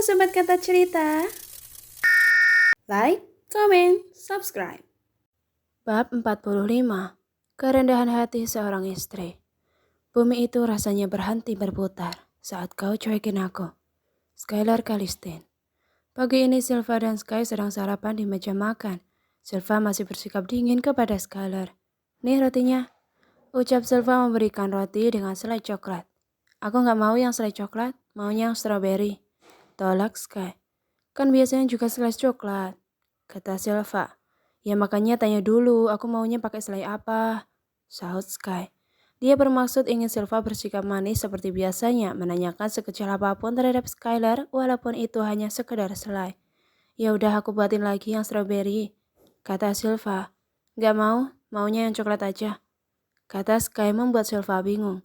Sobat Kata Cerita. Like, comment, subscribe. Bab 45. Kerendahan hati seorang istri. Bumi itu rasanya berhenti berputar saat kau cuekin aku. Skylar Kalistin. Pagi ini Silva dan Sky sedang sarapan di meja makan. Silva masih bersikap dingin kepada Skylar. Nih rotinya. Ucap Silva memberikan roti dengan selai coklat. Aku gak mau yang selai coklat, maunya yang strawberry. Tolak Sky. Kan biasanya juga selai coklat, kata Silva. Ya makanya tanya dulu, aku maunya pakai selai apa? Sahut Sky. Dia bermaksud ingin Silva bersikap manis seperti biasanya, menanyakan sekecil apapun terhadap Skylar walaupun itu hanya sekedar selai. Ya udah aku buatin lagi yang strawberry, kata Silva. Gak mau, maunya yang coklat aja, kata Sky membuat Silva bingung.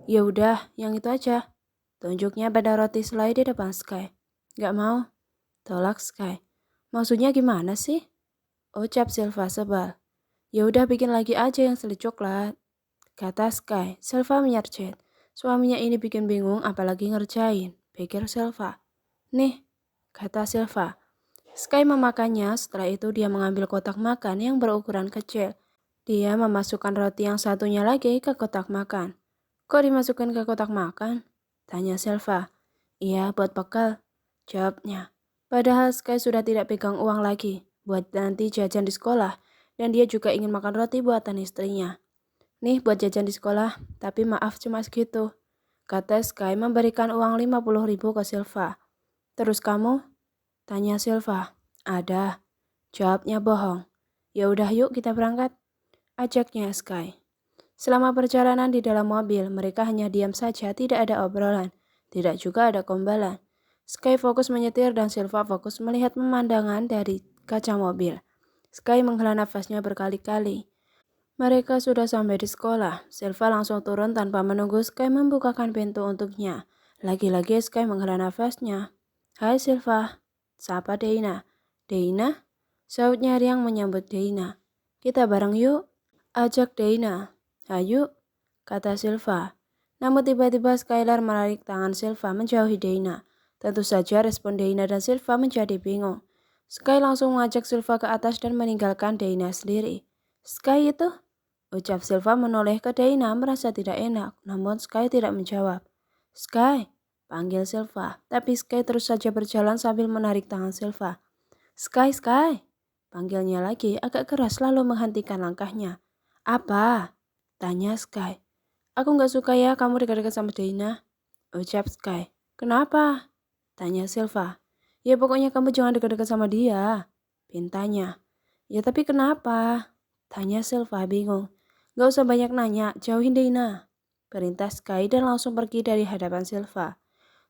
Ya udah, yang itu aja. Tunjuknya pada roti selai di depan Sky. Gak mau, tolak Sky. Maksudnya gimana sih? Ucap Silva sebal. Ya udah bikin lagi aja yang selai coklat, kata Sky. Silva menyercet. Suaminya ini bikin bingung apalagi ngerjain, pikir Silva. Nih, kata Silva. Sky memakannya, setelah itu dia mengambil kotak makan yang berukuran kecil. Dia memasukkan roti yang satunya lagi ke kotak makan. Kok dimasukkan ke kotak makan? Tanya Silva. Iya, buat bekal, jawabnya. Padahal Sky sudah tidak pegang uang lagi buat nanti jajan di sekolah, dan dia juga ingin makan roti buatan istrinya. Nih buat jajan di sekolah, tapi maaf cuma segitu, kata Sky memberikan uang 50.000 ke Silva. Terus kamu? Tanya Silva. Ada, jawabnya bohong. Ya udah yuk kita berangkat, ajaknya Sky. Selama perjalanan di dalam mobil, mereka hanya diam saja, tidak ada obrolan, tidak juga ada gombalan. Sky fokus menyetir dan Silva fokus melihat pemandangan dari kaca mobil. Sky menghela nafasnya berkali-kali. Mereka sudah sampai di sekolah. Silva langsung turun tanpa menunggu Sky membukakan pintu untuknya. Lagi-lagi Sky menghela nafasnya. Hai Silva, sapa Deina. Deina? Sautnya riang menyambut Deina. Kita bareng yuk, ajak Deina. Ayo, kata Silva. Namun tiba-tiba Skylar menarik tangan Silva menjauhi Deina. Tentu saja respon Deina dan Silva menjadi bingung. Sky langsung mengajak Silva ke atas dan meninggalkan Deina sendiri. Sky itu? Ucap Silva menoleh ke Deina merasa tidak enak, namun Sky tidak menjawab. Sky, panggil Silva, tapi Sky terus saja berjalan sambil menarik tangan Silva. Sky, Sky, panggilnya lagi agak keras lalu menghentikan langkahnya. Apa? Tanya Sky. Aku gak suka ya kamu dekat-dekat sama Deina, ucap Sky. Kenapa? Tanya Silva. Ya pokoknya kamu jangan dekat-dekat sama dia, pintanya. Ya tapi kenapa? Tanya Silva bingung. Gak usah banyak nanya, jauhin Deina, perintah Sky dan langsung pergi dari hadapan Silva.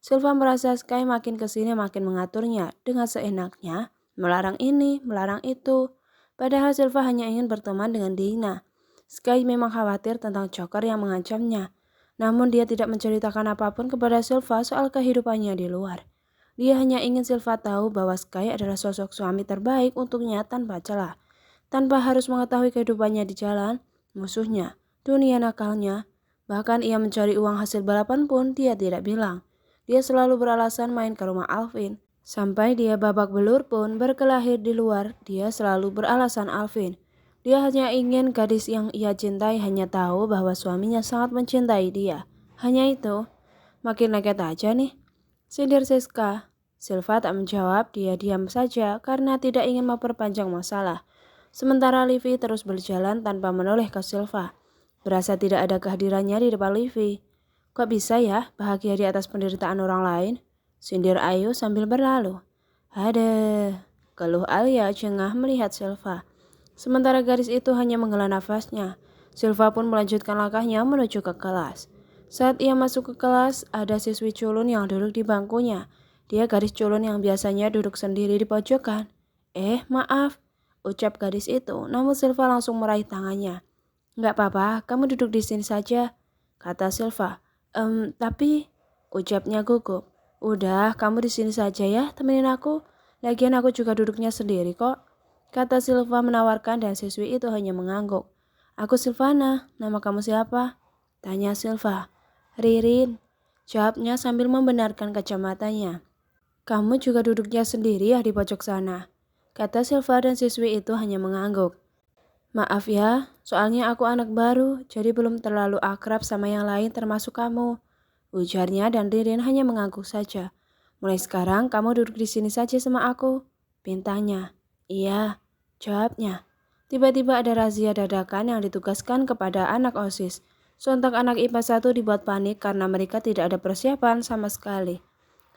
Silva merasa Sky makin kesini makin mengaturnya dengan seenaknya, melarang ini, melarang itu. Padahal Silva hanya ingin berteman dengan Deina. Sky memang khawatir tentang Joker yang mengancamnya. Namun dia tidak menceritakan apapun kepada Silva soal kehidupannya di luar. Dia hanya ingin Silva tahu bahwa Sky adalah sosok suami terbaik untuknya tanpa celah. Tanpa harus mengetahui kehidupannya di jalan, musuhnya, dunia nakalnya. Bahkan ia mencari uang hasil balapan pun dia tidak bilang. Dia selalu beralasan main ke rumah Alvin. Sampai dia babak belur pun berkelahi di luar, dia selalu beralasan Alvin. Dia hanya ingin gadis yang ia cintai hanya tahu bahwa suaminya sangat mencintai dia. Hanya itu. Makin leket aja nih, sindir Siska. Silva tak menjawab, dia diam saja karena tidak ingin memperpanjang masalah. Sementara Livi terus berjalan tanpa menoleh ke Silva. Berasa tidak ada kehadirannya di depan Livi. Kok bisa ya bahagia di atas penderitaan orang lain? Sindir Ayu sambil berlalu. Ada, keluh Alia jengah melihat Silva. Sementara gadis itu hanya menghela nafasnya. Silva pun melanjutkan langkahnya menuju ke kelas. Saat ia masuk ke kelas, ada siswi culun yang duduk di bangkunya. Dia gadis culun yang biasanya duduk sendiri di pojokan. Maaf, ucap gadis itu, namun Silva langsung meraih tangannya. Nggak apa-apa, kamu duduk di sini saja, kata Silva. Tapi, ucapnya gugup. Udah, kamu di sini saja ya, temenin aku. Lagian aku juga duduknya sendiri kok, kata Silva menawarkan dan siswi itu hanya mengangguk. Aku Silvana, nama kamu siapa? Tanya Silva. Ririn, jawabnya sambil membenarkan kacamatanya. Kamu juga duduknya sendiri ya di pojok sana, kata Silva dan siswi itu hanya mengangguk. Maaf ya, soalnya aku anak baru, jadi belum terlalu akrab sama yang lain termasuk kamu. Ujarnya dan Ririn hanya mengangguk saja. Mulai sekarang kamu duduk di sini saja sama aku, pintanya. Iya, jawabnya. Tiba-tiba ada razia dadakan yang ditugaskan kepada anak OSIS. Sontak anak IPA 1 dibuat panik karena mereka tidak ada persiapan sama sekali.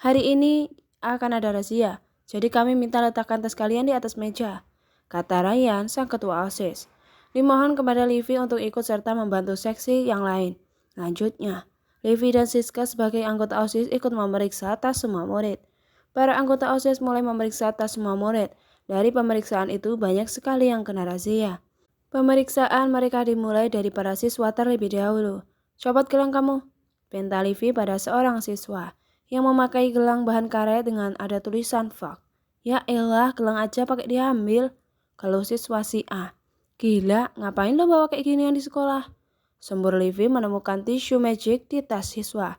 Hari ini akan ada razia, jadi kami minta letakkan tas kalian di atas meja, kata Ryan, sang ketua OSIS. Dimohon kepada Livi untuk ikut serta membantu seksi yang lain. Lanjutnya, Livi dan Siska sebagai anggota OSIS ikut memeriksa tas semua murid. Para anggota OSIS mulai memeriksa tas semua murid. Dari pemeriksaan itu banyak sekali yang kena razia. Pemeriksaan mereka dimulai dari para siswa terlebih dahulu. Copot gelang kamu, pinta Livi pada seorang siswa yang memakai gelang bahan karet dengan ada tulisan fuck. Ya elah, gelang aja pakai diambil. Kalau siswa si A. Gila, ngapain lo bawa kayak ginian di sekolah? Sembur Livi menemukan tisu magic di tas siswa.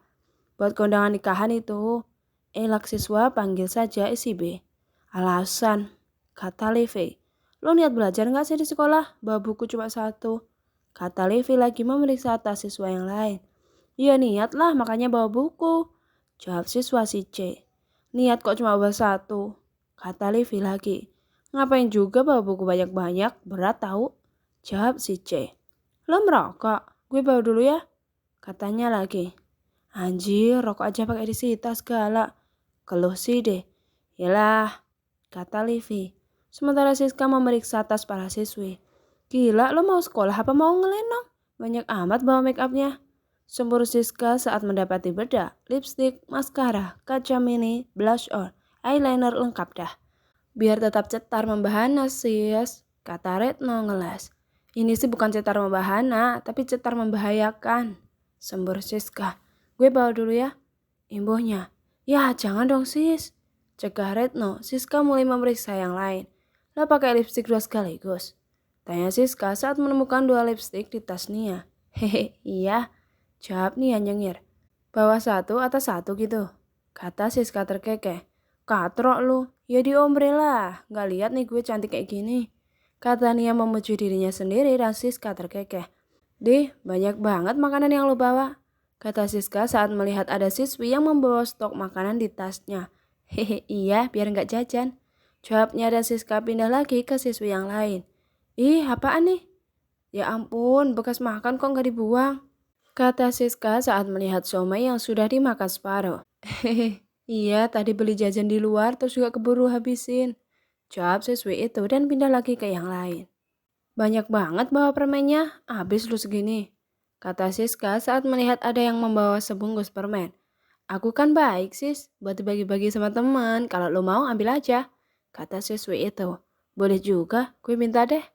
Buat kondangan nikahan itu. Elak siswa panggil saja isi B. Alasan, kata Livi. Lo niat belajar gak sih di sekolah? Bawa buku cuma satu. Kata Livi lagi memeriksa tas siswa yang lain. Iya niat lah, makanya bawa buku. Jawab siswa si C. Niat kok cuma bawa satu. Kata Livi lagi. Ngapain juga bawa buku banyak-banyak, berat tahu. Jawab si C. Lo merokok? Gue bawa dulu ya. Katanya lagi. Anjir, rokok aja pakai disita segala. Keluh si D. Yalah, kata Livi. Sementara Siska memeriksa tas para siswi. Gila, lo mau sekolah apa mau ngelenong? Banyak amat bawa make upnya. Sembur Siska saat mendapati bedak, lipstik, maskara, kaca mini, blush on, eyeliner lengkap dah. Biar tetap cetar membahana sis, kata Retno ngeles. Ini sih bukan cetar membahana, tapi cetar membahayakan. Sembur Siska. Gue bawa dulu ya. Imbuhnya. Ya jangan dong sis. Cegah Retno, Siska mulai memeriksa yang lain. Lo pakai lipstik 2 sekaligus? Tanya Siska saat menemukan 2 lipstik di tas Nia. Hehe, iya. Jawab Nia nyengir. Bawa 1 atas 1 gitu. Kata Siska terkekeh. Katrok lu, ya diombre lah. Gak lihat nih gue cantik kayak gini. Kata Nia memuji dirinya sendiri dan Siska terkekeh. Dih, banyak banget makanan yang lo bawa. Kata Siska saat melihat ada siswi yang membawa stok makanan di tasnya. Hehe, iya biar gak jajan. Jawabnya dan Siska pindah lagi ke siswi yang lain. Ih, apaan nih? Ya ampun, bekas makan kok gak dibuang? Kata Siska saat melihat somai yang sudah dimakan separuh. Hehe, iya tadi beli jajan di luar terus juga keburu habisin. Jawab siswi itu dan pindah lagi ke yang lain. Banyak banget bawa permennya, habis lu segini. Kata Siska saat melihat ada yang membawa sebungkus permen. Aku kan baik sis, buat dibagi-bagi sama teman, kalau lo mau ambil aja. Kata siswi itu. Boleh juga, gue minta deh.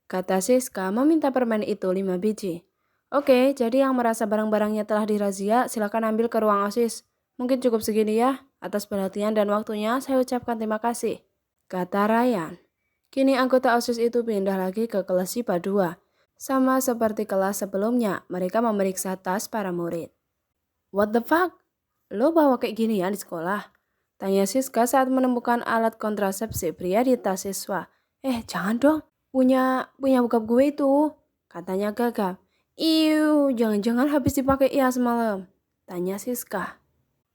Kata Siska meminta permen itu 5 biji. Oke, jadi yang merasa barang-barangnya telah dirazia, silakan ambil ke ruang OSIS. Mungkin cukup segini ya. Atas perhatian dan waktunya, saya ucapkan terima kasih. Kata Ryan. Kini anggota OSIS itu pindah lagi ke kelas IPA 2. Sama seperti kelas sebelumnya, mereka memeriksa tas para murid. What the fuck? Lo bawa kayak gini ya di sekolah? Tanya Siska saat menemukan alat kontrasepsi pria di tas siswa. Jangan dong. Punya bokap gue itu. Katanya gagap. Iu, jangan-jangan habis dipakai ya semalam. Tanya Siska.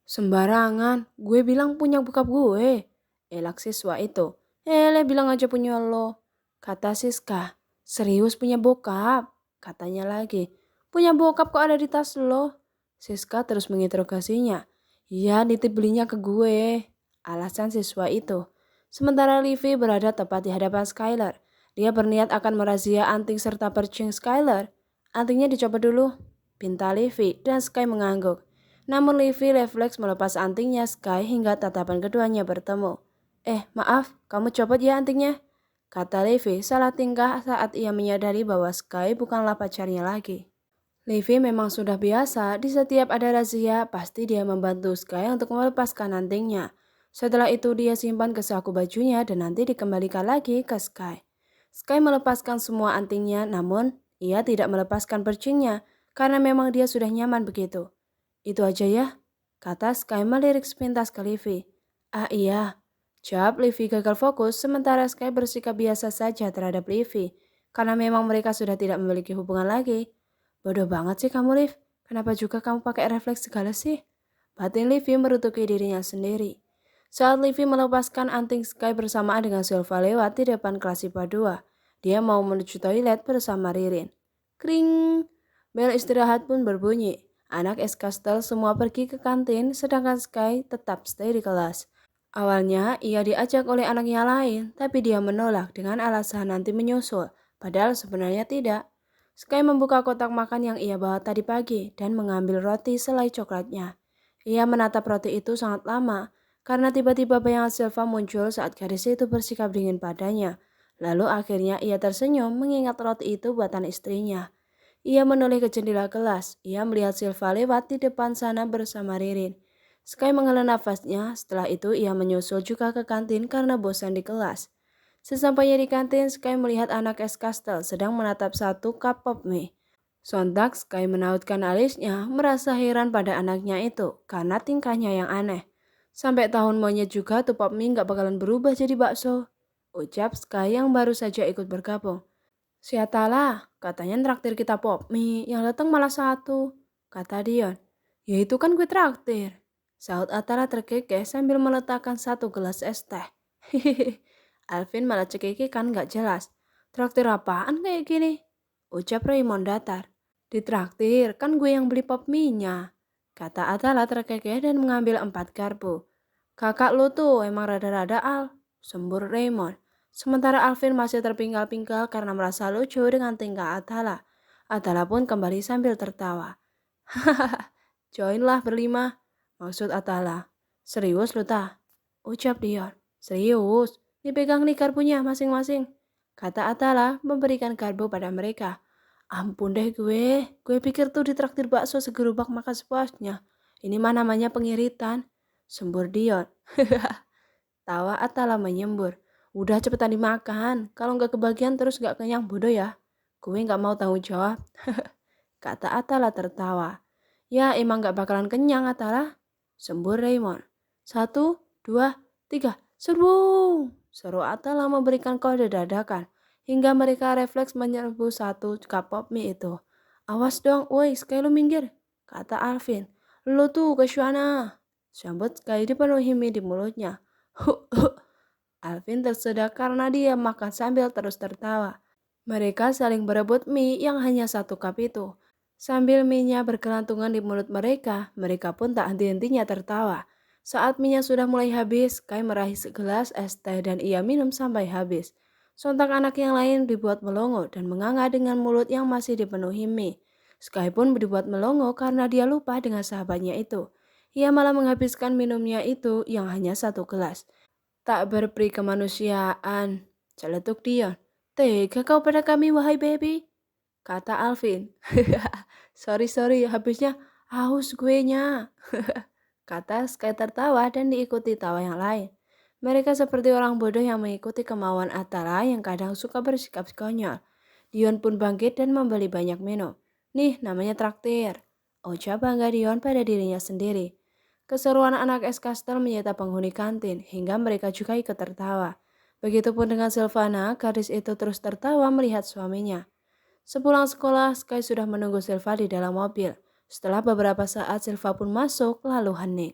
Sembarangan, gue bilang punya bokap gue. Elak siswa itu. Bilang aja punya lo. Kata Siska. Serius punya bokap? Katanya lagi. Punya bokap kok ada di tas lo? Siska terus menginterogasinya. Iya, nitip belinya ke gue. Alasan siswa itu. Sementara Livi berada tepat di hadapan Skylar. Dia berniat akan merazia anting serta percing Skylar. Antingnya dicoba dulu, pinta Livi dan Sky mengangguk. Namun Livi refleks melepas antingnya Sky hingga tatapan keduanya bertemu. Maaf, kamu copot ya antingnya? Kata Livi salah tingkah saat ia menyadari bahwa Sky bukanlah pacarnya lagi. Livi memang sudah biasa, di setiap ada razia pasti dia membantu Sky untuk melepaskan antingnya. Setelah itu dia simpan ke saku bajunya dan nanti dikembalikan lagi ke Sky. Sky melepaskan semua antingnya namun ia tidak melepaskan percingnya karena memang dia sudah nyaman begitu. Itu aja ya, kata Sky melirik sepintas ke Livi. Ah iya, jawab Livi gagal fokus sementara Sky bersikap biasa saja terhadap Livi. Karena memang mereka sudah tidak memiliki hubungan lagi. Bodoh banget sih kamu Liv, kenapa juga kamu pakai refleks segala sih? Batin Livi merutuki dirinya sendiri. Saat Livi melepaskan anting Sky bersamaan dengan Silva lewat di depan kelas IPA 2, dia mau menuju toilet bersama Ririn. Kring, bel istirahat pun berbunyi. Anak Eskastel semua pergi ke kantin sedangkan Sky tetap stay di kelas. Awalnya ia diajak oleh anaknya lain, tapi dia menolak dengan alasan nanti menyusul, padahal sebenarnya tidak. Sky membuka kotak makan yang ia bawa tadi pagi dan mengambil roti selai coklatnya. Ia menatap roti itu sangat lama, karena tiba-tiba bayangan Silva muncul saat gadis itu bersikap dingin padanya. Lalu akhirnya ia tersenyum mengingat roti itu buatan istrinya. Ia menoleh ke jendela kelas, ia melihat Silva lewat di depan sana bersama Ririn. Sky menghela nafasnya, setelah itu ia menyusul juga ke kantin karena bosan di kelas. Sesampainya di kantin, Sky melihat anak es kastel sedang menatap satu cup pop mie. Sontak Sky menautkan alisnya, merasa heran pada anaknya itu karena tingkahnya yang aneh. Sampai tahun monyet juga tuh pop mie gak bakalan berubah jadi bakso. Ucap Sky yang baru saja ikut bergabung. Siatalah, katanya traktir kita pop mie, yang datang malah satu, kata Dion. Ya itu kan gue traktir. Saud Atara terkekeh sambil meletakkan satu gelas es teh. Hehehe, Alvin malah cekikik kan gak jelas. Traktir apaan kayak gini? Ucap Raymond datar. Ditraktir, kan gue yang beli pop mie-nya. Kata Atala terkekeh dan mengambil 4 garpu. Kakak lu tuh emang rada-rada al, sembur Raymond. Sementara Alvin masih terpinggal-pinggal karena merasa lucu dengan tingkah Atala. Atala pun kembali sambil tertawa. Hahaha, joinlah berlima. Maksud Atala. Serius lu tah? Ucap Dion. Serius, dipegang nih karbunya masing-masing. Kata Atala memberikan karbu pada mereka. Ampun deh gue pikir tuh ditraktir bakso segerobak makan sepuasnya. Ini mah namanya pengiritan. Sembur Dion. Tawa Atala menyembur. Udah cepetan dimakan, kalau nggak kebagian terus nggak kenyang bodoh ya. Gue nggak mau tanggung jawab. Kata Atala tertawa. Ya emang gak bakalan kenyang Atala. Sembur Raymond. 1, 2, 3, serbung. Seru Atala memberikan kode dadakan. Hingga mereka refleks menyerbu satu cup pop mie itu. Awas dong, woi Sky lu minggir. Kata Alvin. Lu tuh ke sana. Sambut Sky dipenuhi mie di mulutnya. Alvin tersedak karena dia makan sambil terus tertawa. Mereka saling berebut mie yang hanya satu cup itu. Sambil mie-nya berkelantungan di mulut mereka, mereka pun tak henti-hentinya tertawa. Saat mie-nya sudah mulai habis, Kai meraih segelas es teh dan ia minum sampai habis. Sontak anak yang lain dibuat melongo dan menganga dengan mulut yang masih dipenuhi mie. Sky pun dibuat melongo karena dia lupa dengan sahabatnya itu. Ia malah menghabiskan minumnya itu yang hanya satu gelas. Tak berperi kemanusiaan, celetuk Dion. Tega kau pada kami wahai baby, kata Alvin. Sorry, habisnya haus gue nya. Kata Sky tertawa dan diikuti tawa yang lain. Mereka seperti orang bodoh yang mengikuti kemauan Atala yang kadang suka bersikap konyol. Dion pun bangkit dan membeli banyak minum. Nih namanya traktir. Ucap bangga Dion pada dirinya sendiri. Keseruan anak es kastel menyita penghuni kantin hingga mereka juga ikut tertawa. Begitupun dengan Silvana, gadis itu terus tertawa melihat suaminya. Sepulang sekolah, Sky sudah menunggu Silva di dalam mobil. Setelah beberapa saat, Silva pun masuk lalu hening.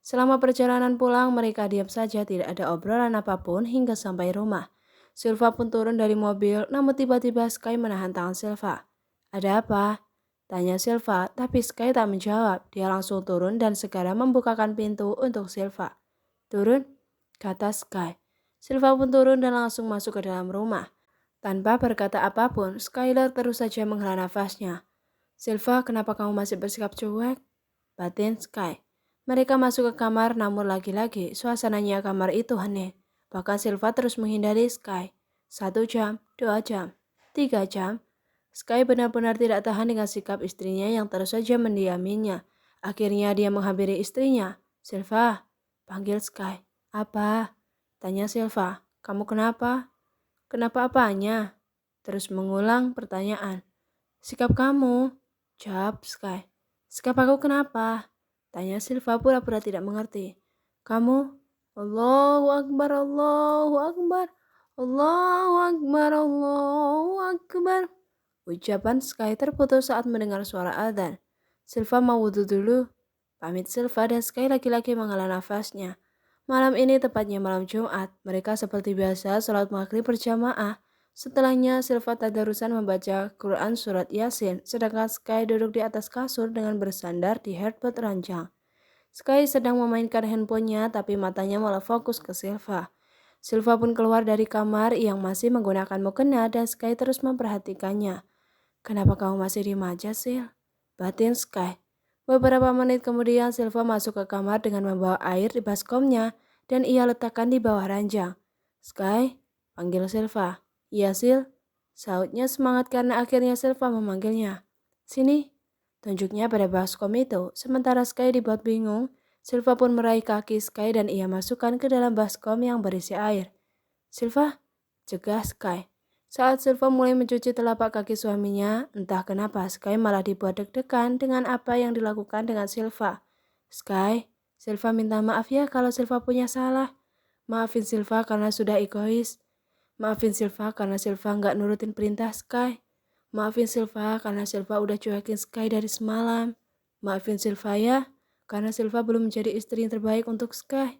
Selama perjalanan pulang, mereka diam saja tidak ada obrolan apapun hingga sampai rumah. Silva pun turun dari mobil, namun tiba-tiba Sky menahan tangan Silva. Ada apa? Tanya Silva, tapi Sky tak menjawab. Dia langsung turun dan segera membukakan pintu untuk Silva. Turun? Kata Sky. Silva pun turun dan langsung masuk ke dalam rumah. Tanpa berkata apapun, Skylar terus saja menghela nafasnya. Silva, kenapa kamu masih bersikap cuek? Batin Sky. Mereka masuk ke kamar namun lagi-lagi suasananya kamar itu hening. Bahkan Silva terus menghindari Sky. 1 jam, 2 jam, 3 jam. Sky benar-benar tidak tahan dengan sikap istrinya yang terus saja mendiaminya. Akhirnya dia menghampiri istrinya. Silva, panggil Sky. Apa? Tanya Silva. Kamu kenapa? Kenapa apanya? Terus mengulang pertanyaan. Sikap kamu? Jawab Sky. Sikap aku kenapa? Tanya Silva pura-pura tidak mengerti. Kamu? Allahu Akbar, Allahu Akbar, Allahu Akbar, Allahu Akbar. Ucapan Sky terputus saat mendengar suara adzan. Silva mau wudhu dulu. Pamit Silva dan Sky laki-laki menghela nafasnya. Malam ini tepatnya malam Jumat, mereka seperti biasa sholat maghrib berjamaah. Setelahnya Silva tadarusan membaca Quran surat Yasin, sedangkan Sky duduk di atas kasur dengan bersandar di headboard ranjang. Sky sedang memainkan handphonenya tapi matanya malah fokus ke Silva. Silva pun keluar dari kamar yang masih menggunakan mukena dan Sky terus memperhatikannya. Kenapa kamu masih diem aja, Sil? Batin Sky. Beberapa menit kemudian Silva masuk ke kamar dengan membawa air di baskomnya dan ia letakkan di bawah ranjang. Sky, panggil Silva. Iya, Sil. Sautnya semangat karena akhirnya Silva memanggilnya. Sini. Tunjuknya pada baskom itu. Sementara Sky dibuat bingung, Silva pun meraih kaki Sky dan ia masukkan ke dalam baskom yang berisi air. Silva, cegah Sky. Saat Silva mulai mencuci telapak kaki suaminya, entah kenapa Sky malah dibuat deg-degan dengan apa yang dilakukan dengan Silva. Sky, Silva minta maaf ya kalau Silva punya salah. Maafin Silva karena sudah egois. Maafin Silva karena Silva nggak nurutin perintah Sky. Maafin Silva karena Silva udah cuekin Sky dari semalam. Maafin Silva ya, karena Silva belum menjadi istri yang terbaik untuk Sky.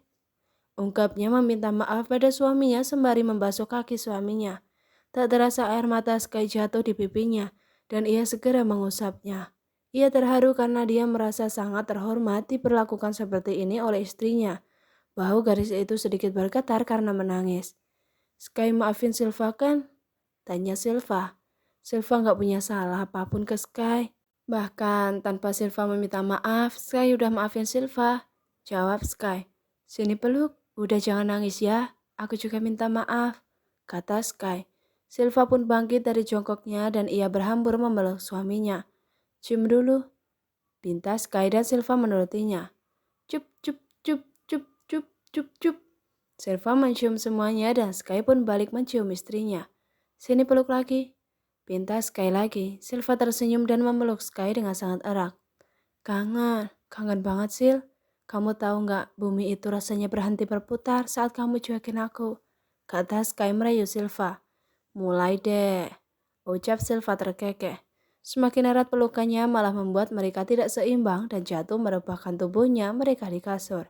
Ungkapnya meminta maaf pada suaminya sembari membasuh kaki suaminya. Tak terasa air mata Sky jatuh di pipinya, dan ia segera mengusapnya. Ia terharu karena dia merasa sangat terhormat diperlakukan seperti ini oleh istrinya. Bahu garis itu sedikit bergetar karena menangis. Sky maafin Silva kan? Tanya Silva. Silva nggak punya salah apapun ke Sky. Bahkan tanpa Silva meminta maaf, Sky udah maafin Silva. Jawab Sky. Sini peluk, udah jangan nangis ya. Aku juga minta maaf, kata Sky. Silva pun bangkit dari jongkoknya dan ia berhambur memeluk suaminya. Cium dulu, pinta Sky dan Silva menurutinya. Cup, cup, cup, cup, cup, cup, cup. Silva mencium semuanya dan Sky pun balik mencium istrinya. Sini peluk lagi, pinta Sky lagi. Silva tersenyum dan memeluk Sky dengan sangat erat. Kangen banget Sil. Kamu tahu nggak, bumi itu rasanya berhenti berputar saat kamu cuekin aku, kata Sky merayu Silva. Mulai deh, ucap Silva terkekeh. Semakin erat pelukannya malah membuat mereka tidak seimbang dan jatuh merebahkan tubuhnya mereka di kasur.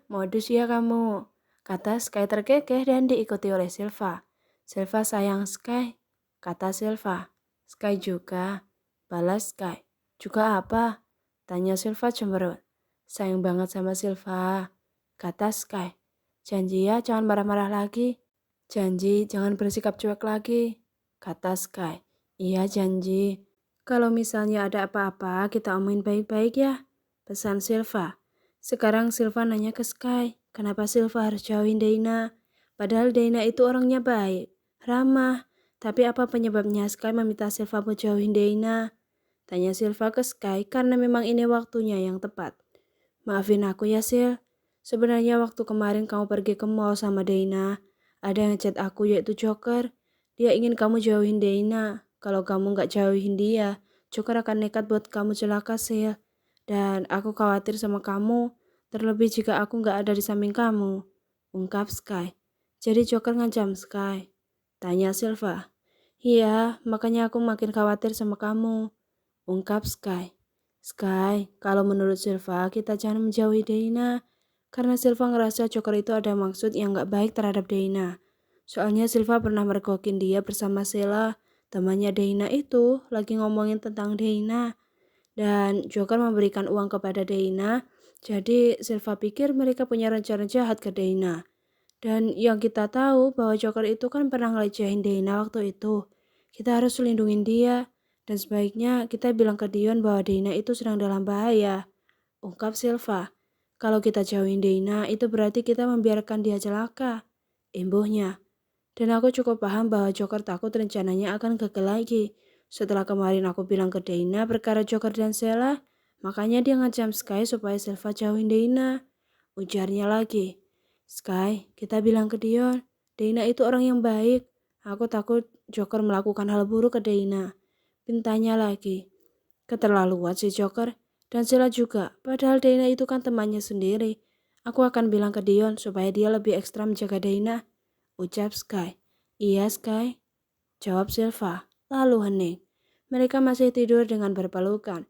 Modus ya kamu, kata Sky terkekeh dan diikuti oleh Silva. Silva sayang Sky, kata Silva. Sky juga, balas Sky. Juga apa? Tanya Silva cemberut. Sayang banget sama Silva, kata Sky. Janji ya jangan marah-marah lagi. Janji jangan bersikap cuek lagi, kata Sky. Iya janji. Kalau misalnya ada apa-apa kita omongin baik-baik ya, pesan Silva. Sekarang Silva nanya ke Sky, kenapa Silva harus jauhin Dana? Padahal Dana itu orangnya baik, ramah. Tapi apa penyebabnya Sky meminta Silva buat jauhin Dana? Tanya Silva ke Sky karena memang ini waktunya yang tepat. Maafin aku ya Sil. Sebenarnya waktu kemarin kamu pergi ke mall sama Dana, ada yang chat aku yaitu Joker. Dia ingin kamu jauhin Dana. Kalau kamu nggak jauhin dia, Joker akan nekat buat kamu celaka, Sil. Dan aku khawatir sama kamu, terlebih jika aku nggak ada di samping kamu, ungkap Sky. Jadi Joker ngancam Sky? Tanya Silva. Iya, makanya aku makin khawatir sama kamu, ungkap Sky. Sky, kalau menurut Silva kita jangan menjauhi Dana. Karena Silva ngerasa Joker itu ada maksud yang gak baik terhadap Dana. Soalnya Silva pernah mergokin dia bersama Sheila, temannya Dana itu lagi ngomongin tentang Dana. Dan Joker memberikan uang kepada Dana, jadi Silva pikir mereka punya rencana jahat ke Dana. Dan yang kita tahu bahwa Joker itu kan pernah ngelecehin Dana waktu itu. Kita harus lindungin dia, dan sebaiknya kita bilang ke Dion bahwa Dana itu sedang dalam bahaya, ungkap Silva. Kalau kita jauhin Dana, itu berarti kita membiarkan dia celaka, imbuhnya. Dan aku cukup paham bahwa Joker takut rencananya akan gagal lagi. Setelah kemarin aku bilang ke Dana perkara Joker dan Sheila, makanya dia ngancam Sky supaya Silva jauhin Dana. Ujarnya lagi. Sky, kita bilang ke Dion, Dana itu orang yang baik. Aku takut Joker melakukan hal buruk ke Dana. Pintanya lagi. Keterlaluan si Joker. Dan Sheila juga, padahal Dana itu kan temannya sendiri. Aku akan bilang ke Dion supaya dia lebih ekstra menjaga Daina, ucap Sky. Iya Sky, jawab Silva, lalu hening. Mereka masih tidur dengan berpelukan.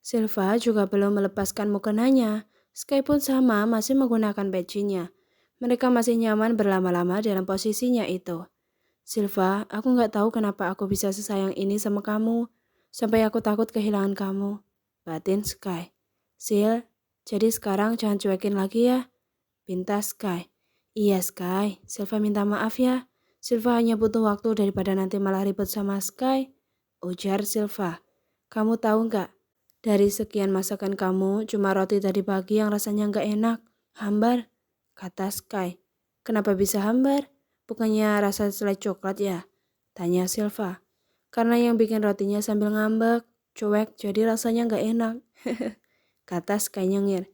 Silva juga belum melepaskan mukenanya. Sky pun sama masih menggunakan pecinya. Mereka masih nyaman berlama-lama dalam posisinya itu. Silva, aku nggak tahu kenapa aku bisa sesayang ini sama kamu. Sampai aku takut kehilangan kamu. Batin Sky. Sil, jadi sekarang jangan cuekin lagi ya. Pinta Sky. Iya Sky, Silva minta maaf ya. Silva hanya butuh waktu daripada nanti malah ribut sama Sky. Ujar Silva. Kamu tahu nggak? Dari sekian masakan kamu, cuma roti tadi pagi yang rasanya nggak enak. Hambar, kata Sky. Kenapa bisa hambar? Bukannya rasa selai coklat ya? Tanya Silva. Karena yang bikin rotinya sambil ngambek, cuek, jadi rasanya nggak enak. Kata Sky nyengir.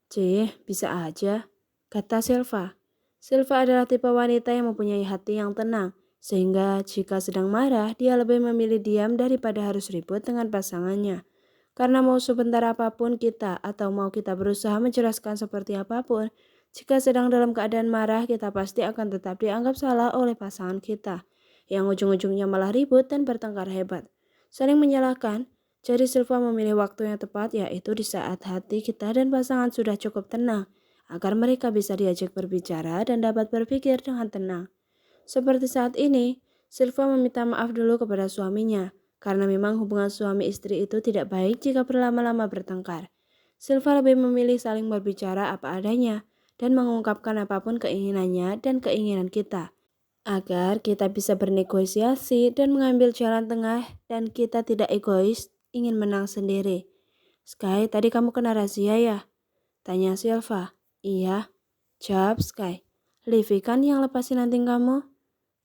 Cih, bisa aja, kata Silva. Silva adalah tipe wanita yang mempunyai hati yang tenang, sehingga jika sedang marah, dia lebih memilih diam daripada harus ribut dengan pasangannya. Karena mau sebentar apapun kita atau mau kita berusaha menjelaskan seperti apapun, jika sedang dalam keadaan marah, kita pasti akan tetap dianggap salah oleh pasangan kita, yang ujung-ujungnya malah ribut dan bertengkar hebat. Saling menyalahkan, jadi Silva memilih waktu yang tepat, yaitu di saat hati kita dan pasangan sudah cukup tenang, agar mereka bisa diajak berbicara dan dapat berpikir dengan tenang. Seperti saat ini, Silva meminta maaf dulu kepada suaminya, karena memang hubungan suami istri itu tidak baik jika berlama-lama bertengkar. Silva lebih memilih saling berbicara apa adanya, dan mengungkapkan apapun keinginannya dan keinginan kita, agar kita bisa bernegosiasi dan mengambil jalan tengah dan kita tidak egois ingin menang sendiri. Sky, tadi kamu kena razia ya? Tanya Silva. Iya, jawab Sky. Livi kan yang lepasin anting kamu?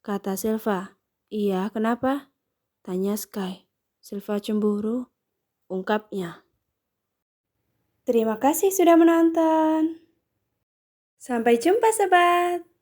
Kata Silva. Iya, kenapa? Tanya Sky. Silva cemburu, ungkapnya. Terima kasih sudah menonton. Sampai jumpa sobat.